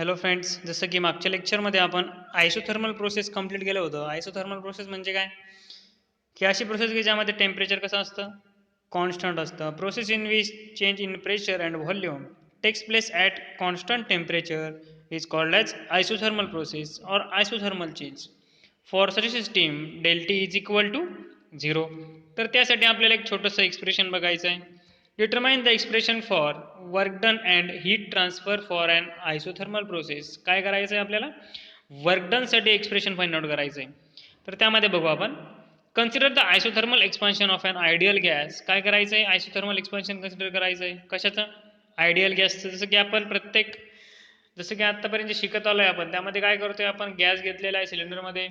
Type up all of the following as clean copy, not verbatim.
Hello friends, जसं की मागच्या लेक्चरमध्ये आपण आयसोथर्मल प्रोसेस कंप्लीट केलं होतं. आयसोथर्मल प्रोसेस म्हणजे काय? की अशी प्रोसेस की ज्यामध्ये टेम्परेचर कसं असतं? कॉन्स्टंट असतं. Process in which change in pressure and volume takes place at constant temperature is called as isothermal process or isothermal change. For such system del T is equal to 0. तर त्यासाठी आपल्याला एक छोटंसं expression बघायचं आहे. Determine the expression for work done and heat transfer for an isothermal process. काय करायचं आहे आपल्याला? वर्क डनसाठी एक्सप्रेशन फाइंड आउट करायचं आहे. तर त्यामध्ये बघू आपण. Consider the isothermal expansion of an ideal gas. काय करायचं आहे? आयसोथर्मल एक्सपान्शन कन्सिडर करायचं आहे. कशाचं? आयडियल गॅसचं. जसं की आत्तापर्यंत शिकत आलोय आपण, त्यामध्ये काय करतोय आपण? गॅस घेतलेला आहे सिलेंडरमध्ये,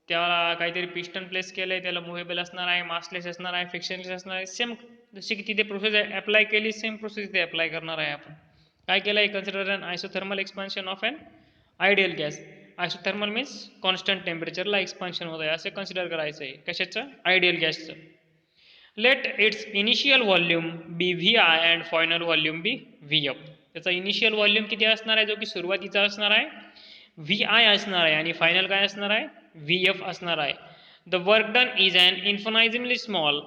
त्याला काहीतरी पिस्टन प्लेस केलंय, त्याला मुव्हेबल असणार आहे, मासलेस असणार आहे, फ्रिक्शनलेस असणार आहे. सेम जशी की तिथे प्रोसेस अप्लाय केली, सेम प्रोसेस इथे अप्लाय करणार आहे आपण. काय केलं आहे? Consider an isothermal expansion of an ideal gas. Isothermal means constant टेम्परेचरला एक्सपान्शन होत आहे असं कन्सिडर करायचं आहे. कशाचं? आयडियल गॅसचं. Let its initial volume be V i and final volume be V f. त्याचा इनिशियल व्हॉल्यूम किती असणार आहे? जो की सुरुवातीचा असणार आहे व्ही आय असणार आहे, आणि फायनल काय असणार आहे? व्ही एफ असणार आहे. The work done is an infinitesimally small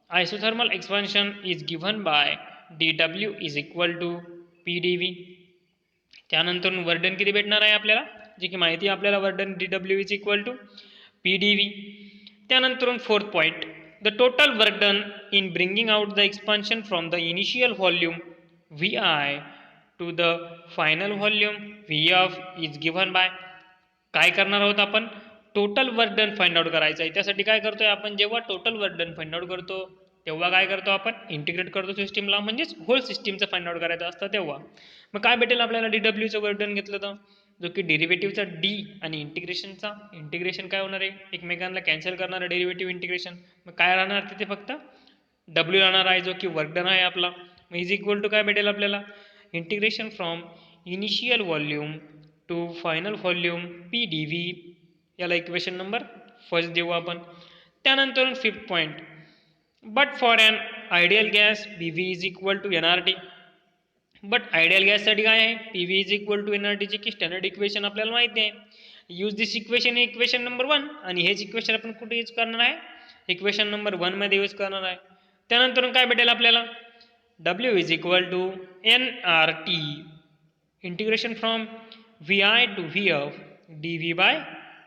isothermal expansion is given by d W is equal to P D V. त्यानंतर वर्डन किती भेटणार आहे आपल्याला? जी की माहिती आपल्याला, work done D W is equal to P D V. त्यानंतर fourth point, the total work done in bringing out the expansion from the initial volume V I to the final volume V F is given by. काय करणार आहोत आपण? Total work done find out करायचं आहे. त्यासाठी काय करतोय आपण? जेव्हा total work done find out करतो तेव्हा काय करतो आपण? इंटिग्रेट करतो सिस्टीमला, म्हणजेच होल सिस्टीमचं फाइंड आउट करायचं असतं तेव्हा. मग काय भेटेल आपल्याला? डी डब्ल्यूचं वर्क डन घेतलं तर, जो की डेरिव्हेटिव्हचा डी आणि इंटिग्रेशन काय होणार आहे? एकमेकांना कॅन्सल करणार आहे डेरिव्हेटिव्ह इंटिग्रेशन. मग काय राहणार तिथे? फक्त डब्ल्यू राहणार आहे, जो की वर्क डन आहे आपला. मग इज इक्वल टू काय भेटेल आपल्याला? Integration from initial volume to final volume P D V. याला इक्वेशन नंबर फर्स्ट देऊ आपण. त्यानंतर fifth point, but for an ideal gas P V is equal to N R T. But ideal गॅससाठी काय आहे? P V is equal to N R टीची की standard equation आपल्याला माहिती आहे. Use this equation, equation number 1, आणि हेच इक्वेशन आपण कुठे यूज करणार आहे? इक्वेशन नंबर 1 मध्ये यूज करणार आहे. त्यानंतर काय भेटेल आपल्याला? W is equal to N R T integration from V I to V F D V by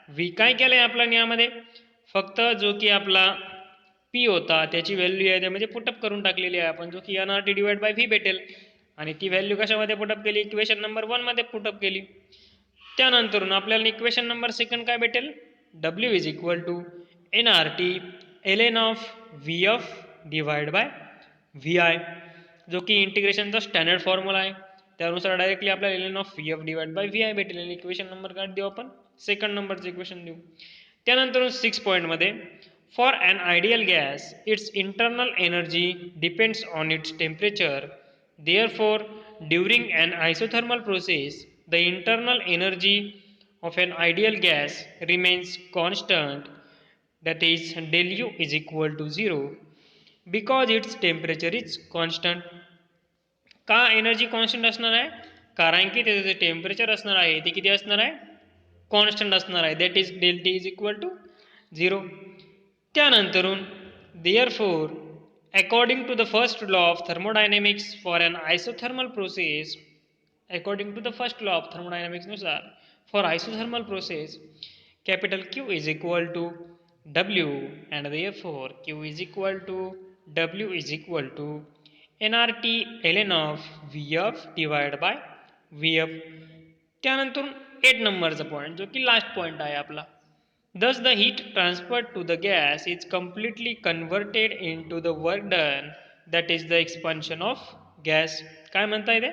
V. काय केलं आहे आपल्या यामध्ये? फक्त जो की आपला पी होता त्याची व्हॅल्यू आहे त्यामध्ये पुटअप करून टाकलेली आहे आपण, जो की N R T divide by V भेटेल. आणि ती व्हॅल्यू कशामध्ये पुटअप केली? इक्वेशन नंबर 1 मध्ये पुटअप केली. त्यानंतर आपल्याला इक्वेशन नंबर सेकंड काय भेटेल? W is equal to N R T L N of V F divide by V I, जो की इंटिग्रेशनचा स्टँडर्ड फॉर्म्युला आहे. त्यानुसार डायरेक्टली आपल्याला L N of V F divide by V I भेटेल. Equation number काय देऊ आपण? सेकंड नंबरचं इक्वेशन देऊ. त्यानंतर 6 पॉईंटमध्ये, for an ideal gas its internal energy depends on its temperature. Therefore, during an isothermal process, the internal energy of an ideal gas remains constant, that is del U is equal to 0, because its temperature is constant. का energy constant असणार आहे? कारण की त्याचं जे temperature असणार आहे ते किती असणार आहे? कॉन्स्टंट असणार आहे. That is del T is equal to 0. त्यानंतरून therefore, according to the first law of thermodynamics, for an isothermal process, according to the first law of thermodynamics नुसार, for isothermal process, capital Q is equal to W, and therefore Q is equal to W is equal to nRT ln of Vf divided by Vf. त्यानंतर 8 नंबरचा point, जो की last point आहे आपला. Thus, the heat transferred to the gas is completely converted into the work done, that is the expansion of gas. काय म्हणता येते?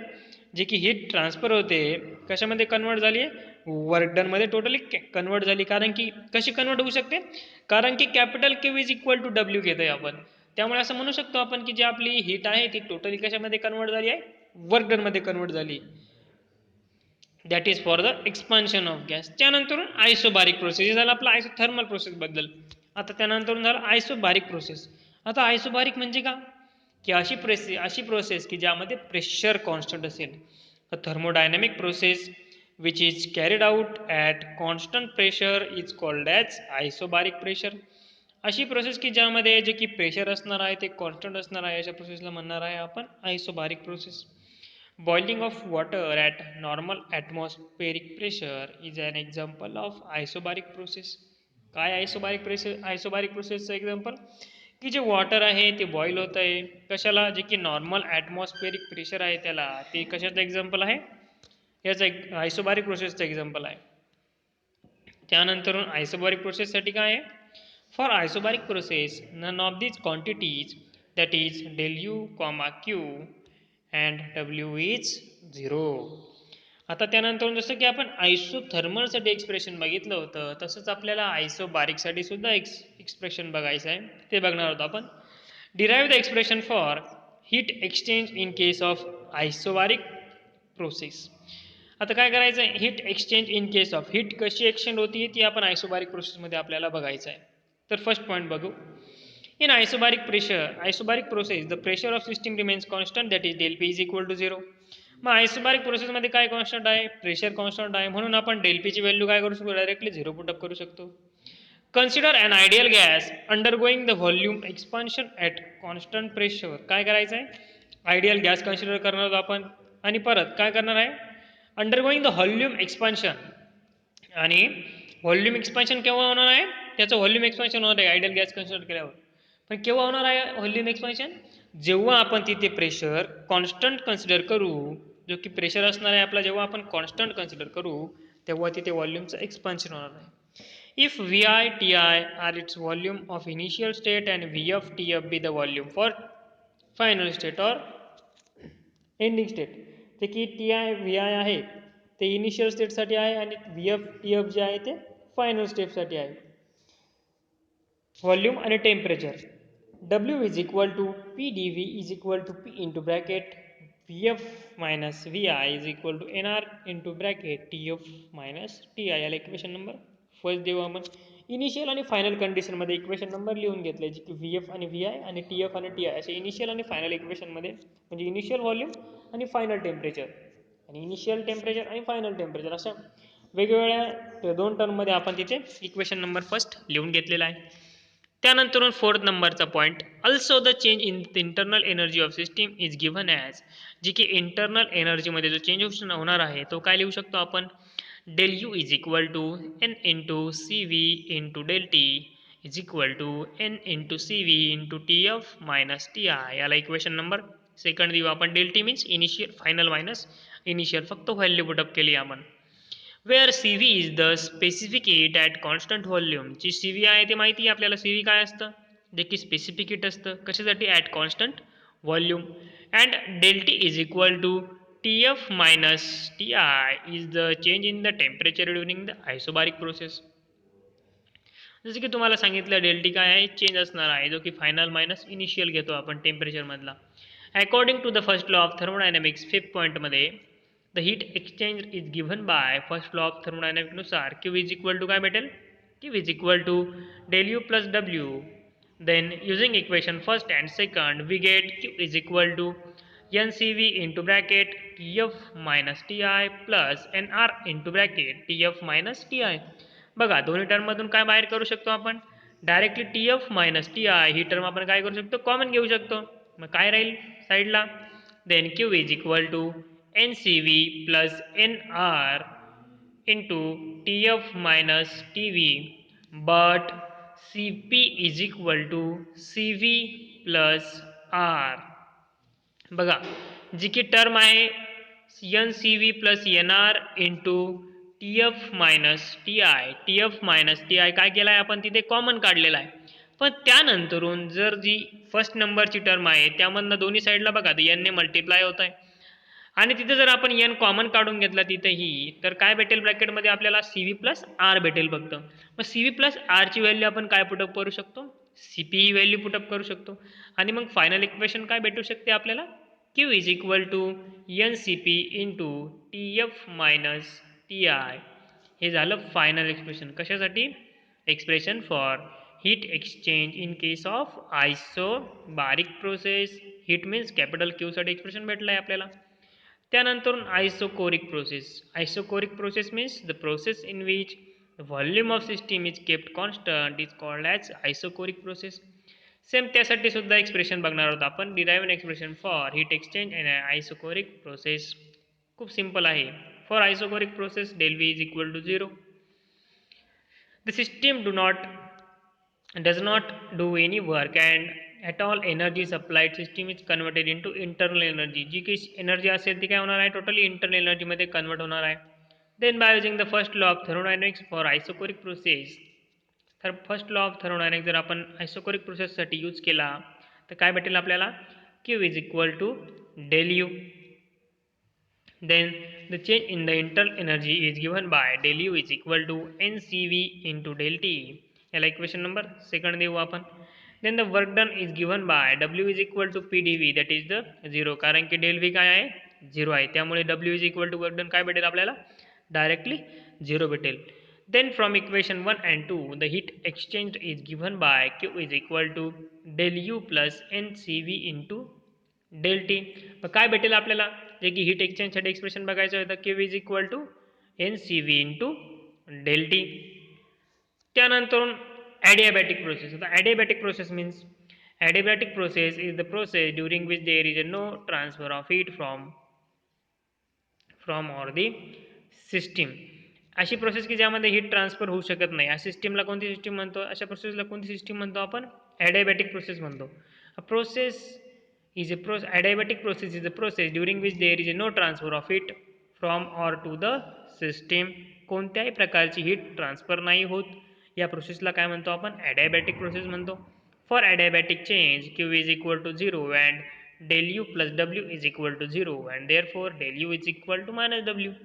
जे की हीट ट्रान्सफर होते कशामध्ये कन्वर्ट झाली आहे? वर्क डन मध्ये टोटली कन्वर्ट झाली. कारण की कशी कन्वर्ट होऊ शकते? कारण की capital Q is equal to W घेतोय आपण. त्यामुळे असं म्हणू शकतो आपण की जी आपली हीट आहे ती टोटली कशामध्ये कन्वर्ट झाली आहे? वर्क डन मध्ये कन्वर्ट झाली. That is for the expansion of gas. त्यानंतर आयसोबारिक प्रोसेस झाला आपला आयसोथर्मल प्रोसेस बद्दल. आता त्यानंतर झालं आयसोबारिक प्रोसेस. आता आयसोबारिक म्हणजे का? की अशी प्रोसेस की ज्यामध्ये प्रेशर कॉन्स्टंट असेल. A thermodynamic process which is carried out at constant pressure is called as isobaric pressure. अशी प्रोसेस की ज्यामध्ये जे की प्रेशर असणार आहे ते कॉन्स्टंट असणार आहे अशा प्रोसेसला म्हणणार आहे आपण आयसोबारिक process. Boiling of water at normal atmospheric pressure is an example of isobaric process. काय आयसोबारिक प्रोसेसचं एक्झाम्पल की जे वॉटर आहे ते बॉईल होत आहे कशाला जे की नॉर्मल ॲटमॉस्फेरिक प्रेशर आहे त्याला ते कशाचं एक्झाम्पल आहे याचं एक आयसोबारिक प्रोसेसचं एक्झाम्पल आहे. त्यानंतर आयसोबारिक प्रोसेससाठी काय आहे for isobaric process none of these quantities that is del U comma Q and W is 0. आता त्यानंतर जसं की आपण आयसोथर्मलसाठी एक्सप्रेशन बघितलं होतं तसंच आपल्याला आयसोबारिकसाठी सुद्धा एक्सप्रेशन बघायचं आहे ते बघणार आहोत आपण. Derive the expression for heat exchange in case of isobaric process. आता काय करायचं आहे heat exchange in case of heat कशी एक्सचेंज होती ती आपण आयसोबारिक प्रोसेसमध्ये आपल्याला बघायचं आहे. तर फर्स्ट पॉईंट बघू. In isobaric process, the pressure of system remains constant, that is del P is equal to 0. मग आयसोबारिक प्रोसेसमध्ये काय कॉन्स्टंट आहे प्रेशर कॉन्स्टंट आहे म्हणून आपण डेल पीची व्हॅल्यू काय करू शकतो डायरेक्टली 0 पुटअप करू शकतो. Consider an ideal gas undergoing the volume expansion at constant pressure. काय करायचं आहे आयडियल गॅस कन्सिडर करणार आहोत आपण आणि परत काय करणार आहे अंडरगोईंग द व्हॉल्यूम एक्सपान्शन. आणि व्हॉल्यूम एक्सपान्शन केव्हा होणार आहे त्याचं व्हॉल्यूम एक्सपान्शन होणार आहे आयडियल गॅस कन्सिडर केल्यावर. पण केव्हा होणार आहे व्हॉल्यूम एक्सपान्शन जेव्हा आपण तिथे प्रेशर कॉन्स्टंट कन्सिडर करू जो की प्रेशर असणार आहे आपला जेव्हा आपण कॉन्स्टंट कन्सिडर करू तेव्हा तिथे व्हॉल्यूमचं एक्सपान्शन होणार आहे. If V I T I are it's volume of initial state and V F T F be the volume for final state or ending state. ते की टी आय व्ही आय आहे ते initial स्टेटसाठी आहे आणि V F T F जे आहे ते final स्टेटसाठी आहे. व्हॉल्यूम आणि temperature W is equal to PdV is equal to P into bracket Vf minus Vi is equal to NR into bracket TF minus TI. याला equation number first देऊ आपण. Initial आणि final कंडिशनमध्ये equation number लिहून घेतले जे की VF आणि VI आणि TF आणि TI असे इनिशियल आणि फायनल इक्वेशनमध्ये म्हणजे इनिशियल व्हॉल्यूम आणि फायनल टेम्परेचर आणि इनिशियल टेम्परेचर आणि फायनल टेम्परेचर अशा वेगवेगळ्या दोन टर्ममध्ये आपण तिथे इक्वेशन नंबर फर्स्ट लिहून घेतलेला आहे. त्यानंतर फोर्थ नंबरचा point also the change in the internal energy of system is given as जी की इंटरनल एनर्जीमध्ये जो चेंज होणार आहे तो काय लिहू शकतो आपण del U is equal to N into C V into del T is equal to N into C V into T F minus T I. याला इक्वेशन नंबर सेकंड देऊ आपण. Del T means initial final minus initial फक्त value put up केली आपण. Where C V is the specific heat at constant volume. जी C V आहे ते माहिती आहे आपल्याला सी व्ही काय असतं जे की स्पेसिफिक हीट असतं कशासाठी at constant volume. And del T is equal to T F minus T I is the change in the temperature during the isobaric process. जसं की तुम्हाला सांगितलं डेल टी काय आहे चेंज असणार आहे जो की फायनल मायनस इनिशियल घेतो आपण टेम्परेचरमधला. According to the first law of thermodynamics fifth पॉईंटमध्ये the heat exchange is given by first law of थर्मोडायनॅमिकनुसार क्यू इज इक्वल टू काय भेटेल Q is equal to del U plus W. Then using equation first and second we get Q is equal to N C V into bracket T F minus T I plus N R into bracket T F minus T I. बघा दोन्ही टर्ममधून काय बाहेर करू शकतो आपण directly T F minus T I he term आपण काय करू शकतो कॉमन घेऊ शकतो. मग काय राहील साईडला then Q is equal to N C V plus N R into T F minus T V but C P is equal to C V plus R. बघा जी की टर्म आहे N C V plus N R into T F minus T F minus T I काय केलं आहे आपण तिथे common काढलेला आहे. पण त्यानंतरून जर जी फर्स्ट नंबरची टर्म आहे त्यामधनं दोन्ही साईडला बघा एनने मल्टिप्लाय होत आहे आणि तिथे जर आपण एन कॉमन काढून घेतला तिथेही तर काय भेटेल ब्रॅकेटमध्ये आपल्याला सी व्ही प्लस आर भेटेल फक्त. मग सी व्ही प्लस आरची व्हॅल्यू आपण काय पुटअप करू शकतो सी पी ही व्हॅल्यू पुटअप करू शकतो आणि मग फायनल इक्वेशन काय भेटू शकते आपल्याला Q is equal to N C P into T F minus T I. हे झालं फायनल एक्सप्रेशन कशासाठी expression for heat exchange in case of isobaric process. Heat means capital Q साठी एक्सप्रेशन भेटलं आहे आपल्याला. त्यानंतर isochoric process. Isochoric process means the process in which the volume of system is kept constant is called as isochoric process. Same त्यासाठी सुद्धा expression बघणार आहोत आपण. Derive expression for heat exchange in isochoric process. खूप simple आहे. For isochoric process del V is equal to 0. The system does not do any work and at all energy supplied system is converted into internal energy. जी काही energy असेल ती काय होणार आहे, totally internal एनर्जीमध्ये convert होणार आहे. Then by using the first law of thermodynamics for isochoric process. तर first law of thermodynamics जर आपण आयसोकोरिक प्रोसेससाठी यूज केला तर काय भेटेल आपल्याला, Q is equal to del U. Then the change in the internal energy is given by del U is equal to NCV into del T. याला equation number second देऊ आपण. Then the work done is given by W is equal to PdV that is the 0. कारण की del V काय आहे, 0 आहे. त्यामुळे W is equal to work done काय भेटेल आपल्याला, डायरेक्टली 0 भेटेल. Then from equation 1 and 2 the heat exchange is given by Q is equal to del U plus NCV into del T. मग काय भेटेल आपल्याला, जे की हीट एक्सचेंजसाठी एक्सप्रेशन बघायचं होतं, Q is equal to N C V into del T. त्यानंतर adiabatic process. आता adiabatic process means adiabatic process is the process during which there is a no transfer of heat from or the system. अशी process की ज्यामध्ये heat transfer होऊ शकत नाही, या सिस्टीमला कोणती सिस्टीम म्हणतो, अशा प्रोसेसला कोणती सिस्टीम म्हणतो आपण, ॲडियाबॅटिक प्रोसेस म्हणतो. Process adiabatic process is a process during which there is no transfer of heat from or to the system. कोणत्याही प्रकारची हीट ट्रान्सफर नाही होत, या प्रोसेसला काय म्हणतो आपण, adiabatic प्रोसेस म्हणतो. For adiabatic change Q is equal to 0 and del U plus W is equal to 0 and therefore del U is equal to minus W.